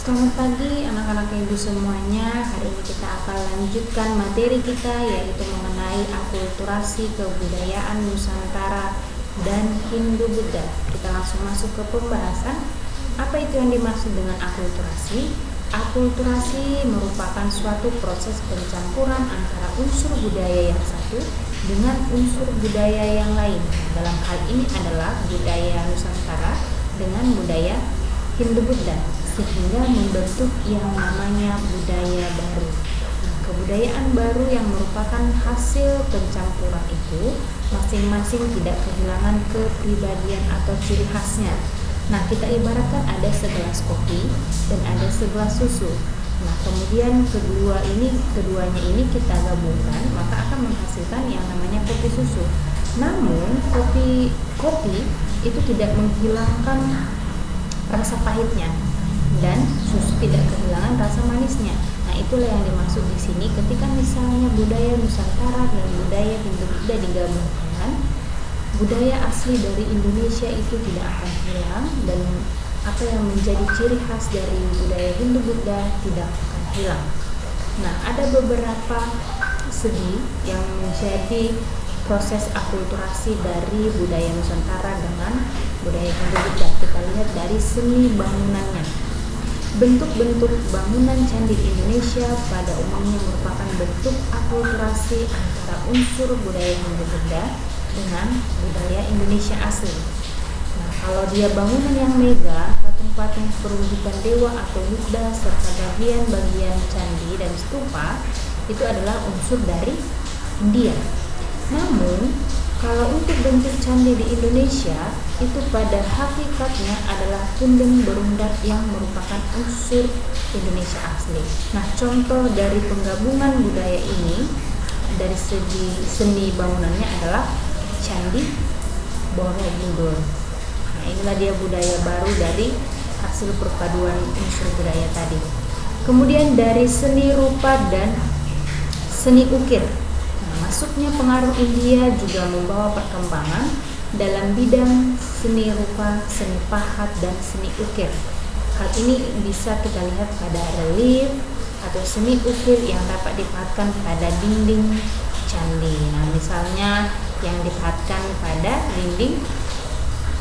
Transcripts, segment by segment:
Selamat pagi anak-anak ibu semuanya. Hari ini kita akan lanjutkan materi kita, yaitu mengenai akulturasi kebudayaan Nusantara dan Hindu-Buddha. Kita langsung masuk ke pembahasan. Apa itu yang dimaksud dengan akulturasi? Akulturasi merupakan suatu proses pencampuran antara unsur budaya yang satu dengan unsur budaya yang lain. Dalam hal ini adalah budaya Nusantara dengan budaya Hindu-Buddha, sehingga membentuk yang namanya budaya baru. Nah, kebudayaan baru yang merupakan hasil pencampuran itu masing-masing tidak kehilangan kepribadian atau ciri khasnya. Nah, kita ibaratkan ada segelas kopi dan ada segelas susu. Nah, kemudian keduanya ini kita gabungkan, maka akan menghasilkan yang namanya kopi susu. Namun, kopi itu tidak menghilangkan rasa pahitnya dan susu tidak kehilangan rasa manisnya. Nah, itulah yang dimaksud di sini ketika misalnya budaya Nusantara dan budaya Hindu-Buddha digabungkan, budaya asli dari Indonesia itu tidak akan hilang, dan apa yang menjadi ciri khas dari budaya Hindu-Buddha tidak akan hilang. Nah, ada beberapa segi yang menjadi proses akulturasi dari budaya Nusantara dengan budaya Hindu-Buddha. Kita lihat dari seni bangunannya. Bentuk-bentuk bangunan candi di Indonesia pada umumnya merupakan bentuk akulturasi antara unsur budaya Hindu-Buddha dengan budaya Indonesia asli. Nah, kalau dia bangunan yang megah, patung-patung perwujudan dewa atau Buddha serta bagian-bagian candi dan stupa itu adalah unsur dari India. Namun, kalau untuk bentuk candi di Indonesia, itu pada hakikatnya adalah punden berundak yang merupakan unsur Indonesia asli. Nah, contoh dari penggabungan budaya ini dari segi seni bangunannya adalah Candi Borobudur. Nah, inilah dia budaya baru dari hasil perpaduan unsur budaya tadi. Kemudian dari seni rupa dan seni ukir. Masuknya pengaruh India juga membawa perkembangan dalam bidang seni rupa, seni pahat, dan seni ukir. Hal ini bisa kita lihat pada relief atau seni ukir yang dapat dipahatkan pada dinding candi. Nah, misalnya yang dipahatkan pada dinding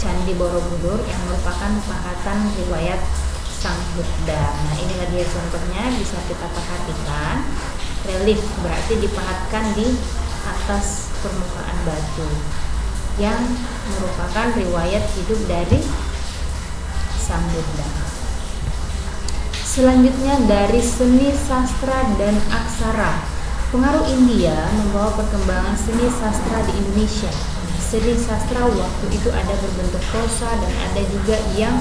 Candi Borobudur yang merupakan pahatan riwayat Sang Buddha. Nah, inilah dia contohnya, bisa kita perhatikan. Relief berarti dipahatkan di atas permukaan batu yang merupakan riwayat hidup dari Sang Buddha. Selanjutnya dari seni sastra dan aksara. Pengaruh India membawa perkembangan seni sastra di Indonesia. Seni sastra waktu itu ada berbentuk prosa dan ada juga yang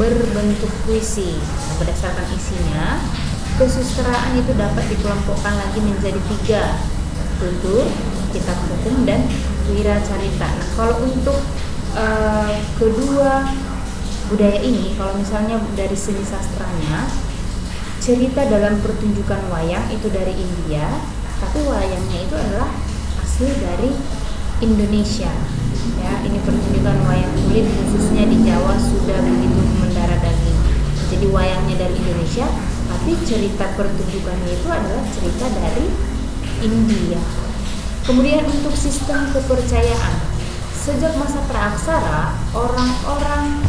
berbentuk puisi. Nah, berdasarkan isinya, kesusastraan itu dapat dikelompokkan lagi menjadi 3: tutur, kitab hukum, dan wiracarita. Nah, kalau untuk kedua budaya ini, kalau misalnya dari seni sastranya, cerita dalam pertunjukan wayang itu dari India, tapi wayangnya itu adalah asli dari Indonesia. Ya, ini pertunjukan wayang kulit khususnya di Jawa sudah begitu mendarah daging. Jadi wayangnya dari Indonesia, tapi cerita pertunjukannya itu adalah cerita dari India. Kemudian untuk sistem kepercayaan, sejak masa praaksara, orang-orang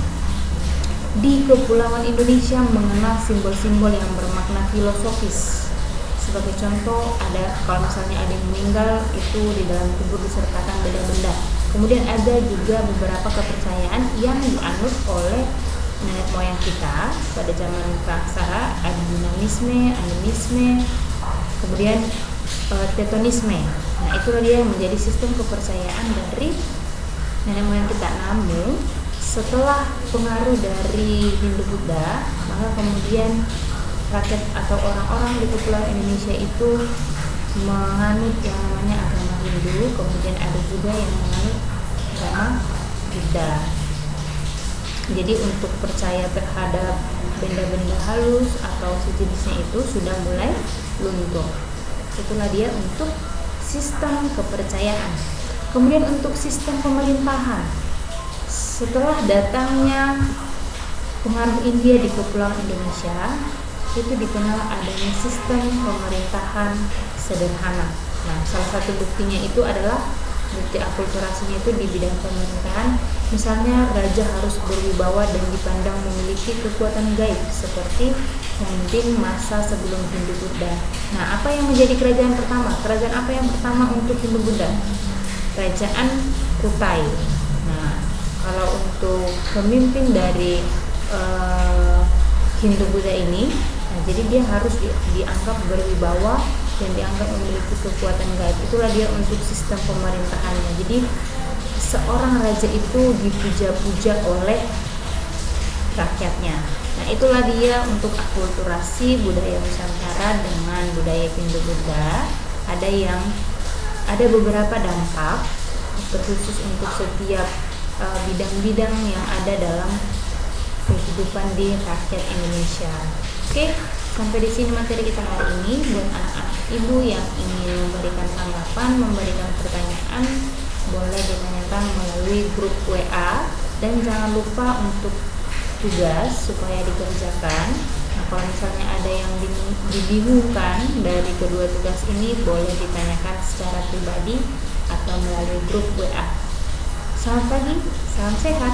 di Kepulauan Indonesia mengenal simbol-simbol yang bermakna filosofis. Sebagai contoh, ada kalau misalnya ada yang meninggal, itu di dalam kubur disertakan benda-benda. Kemudian ada juga beberapa kepercayaan yang dianut oleh nenek moyang kita pada zaman praaksara, ada dinamisme, animisme, kemudian tetonisme. Nah, itulah dia yang menjadi sistem kepercayaan dari nenek moyang kita. Namun, setelah pengaruh dari Hindu-Buddha, maka kemudian rakyat atau orang-orang di Kepulauan Indonesia itu menganut yang namanya agama Hindu, kemudian ada juga yang menganut agama Buddha. Jadi untuk percaya terhadap benda-benda halus atau sejenisnya itu sudah mulai luntur. Itulah dia untuk sistem kepercayaan. Kemudian untuk sistem pemerintahan, setelah datangnya pengaruh India di Kepulauan Indonesia itu dikenal adanya sistem pemerintahan sederhana. Nah, salah satu buktinya itu adalah bukti akulturasinya itu di bidang pemerintahan. Misalnya raja harus berwibawa dan dipandang memiliki kekuatan gaib seperti pemimpin masa sebelum Hindu Buddha. Nah, apa yang menjadi kerajaan pertama? Kerajaan apa yang pertama untuk Hindu Buddha? Kerajaan Kutai. Nah, kalau untuk pemimpin dari Hindu Buddha ini, nah, jadi dia harus dianggap berwibawa dan dianggap memiliki kekuatan gaib. Itulah dia untuk sistem pemerintahannya. Jadi seorang raja itu dipuja-puja oleh rakyatnya. Nah, itulah dia untuk akulturasi budaya Nusantara dengan budaya Hindu Buddha. Ada beberapa dampak terkhusus untuk setiap bidang-bidang yang ada dalam kehidupan di rakyat Indonesia. Oke, sampai di sini materi kita hari ini. Buat anak-anak ibu yang ingin memberikan tanggapan, memberikan pertanyaan, boleh ditanyakan melalui grup WA, dan jangan lupa untuk tugas supaya dikerjakan. Nah, kalau misalnya ada yang dibingungkan dari kedua tugas ini, boleh ditanyakan secara pribadi atau melalui grup WA. Selamat pagi, salam sehat.